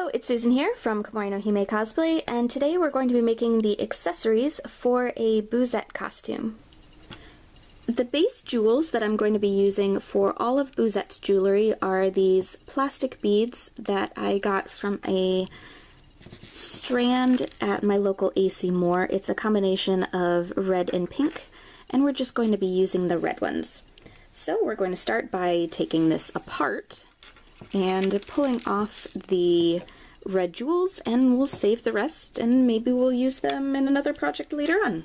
Hello, it's Susan here from Boosette Cosplay, and today we're going to be making the accessories for a Boosette costume. The base jewels that I'm going to be using for all of Boosette's jewelry are these plastic beads that I got from a strand at my local AC Moore. It's a combination of red and pink, and we're just going to be using the red ones. So we're going to start by taking this apart and pulling off the red jewels, and we'll save the rest and maybe we'll use them in another project later on.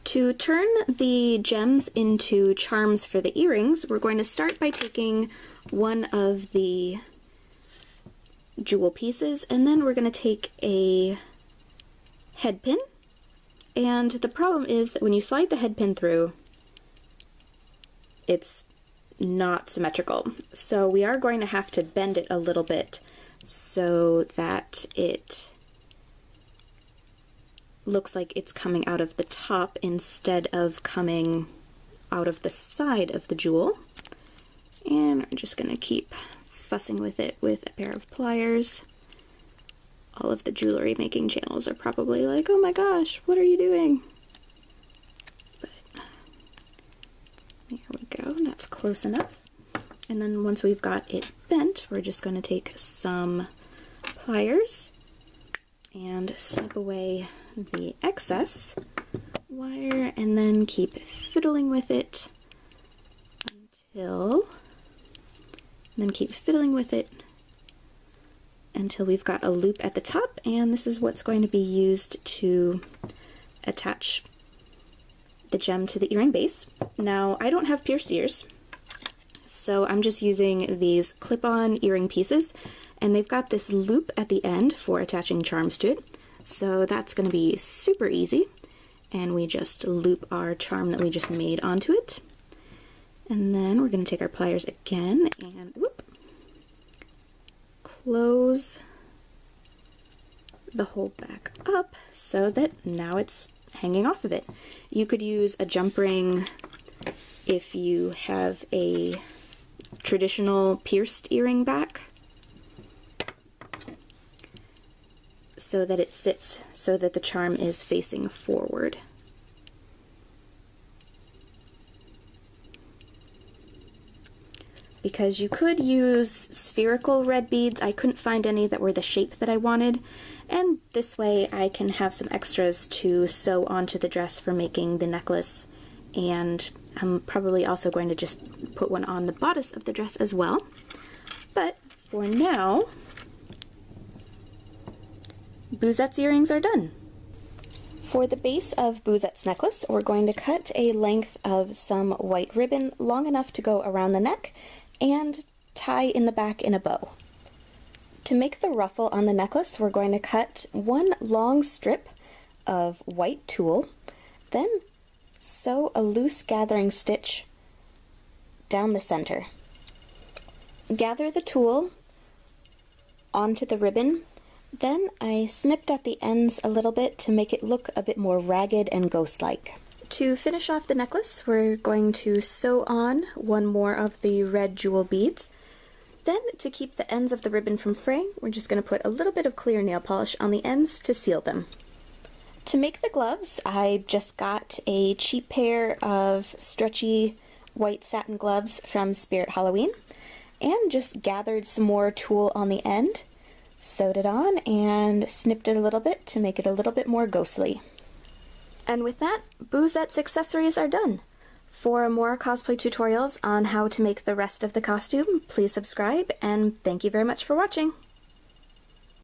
To turn the gems into charms for the earrings, we're going to start by taking one of the jewel pieces, and then we're going to take a head pin, and the problem is that when you slide the head pin through, it's not symmetrical. So we are going to have to bend it a little bit so that it looks like it's coming out of the top instead of coming out of the side of the jewel. And I'm just going to keep fussing with it with a pair of pliers. All of the jewelry making channels are probably like, oh my gosh, what are you doing? There we go, that's close enough. And then once we've got it bent, we're just going to take some pliers and snip away the excess wire, and then keep fiddling with it until we've got a loop at the top, and this is what's going to be used to attach the gem to the earring base. Now, I don't have pierced ears, so I'm just using these clip-on earring pieces, and they've got this loop at the end for attaching charms to it, so that's going to be super easy. And we just loop our charm that we just made onto it, and then we're going to take our pliers again and whoop, close the hole back up so that now it's hanging off of it. You could use a jump ring if you have a traditional pierced earring back, so that it sits so that the charm is facing forward. Because you could use spherical red beads, I couldn't find any that were the shape that I wanted, and this way I can have some extras to sew onto the dress for making the necklace, and I'm probably also going to just put one on the bodice of the dress as well. But for now, Boosette's earrings are done. For the base of Boosette's necklace, we're going to cut a length of some white ribbon long enough to go around the neck and tie in the back in a bow. To make the ruffle on the necklace, we're going to cut one long strip of white tulle, then sew a loose gathering stitch down the center. Gather the tulle onto the ribbon, then I snipped at the ends a little bit to make it look a bit more ragged and ghost-like. To finish off the necklace, we're going to sew on one more of the red jewel beads. Then, to keep the ends of the ribbon from fraying, we're just going to put a little bit of clear nail polish on the ends to seal them. To make the gloves, I just got a cheap pair of stretchy white satin gloves from Spirit Halloween, and just gathered some more tulle on the end, sewed it on, and snipped it a little bit to make it a little bit more ghostly. And with that, Boosette's accessories are done. For more cosplay tutorials on how to make the rest of the costume, please subscribe, and thank you very much for watching!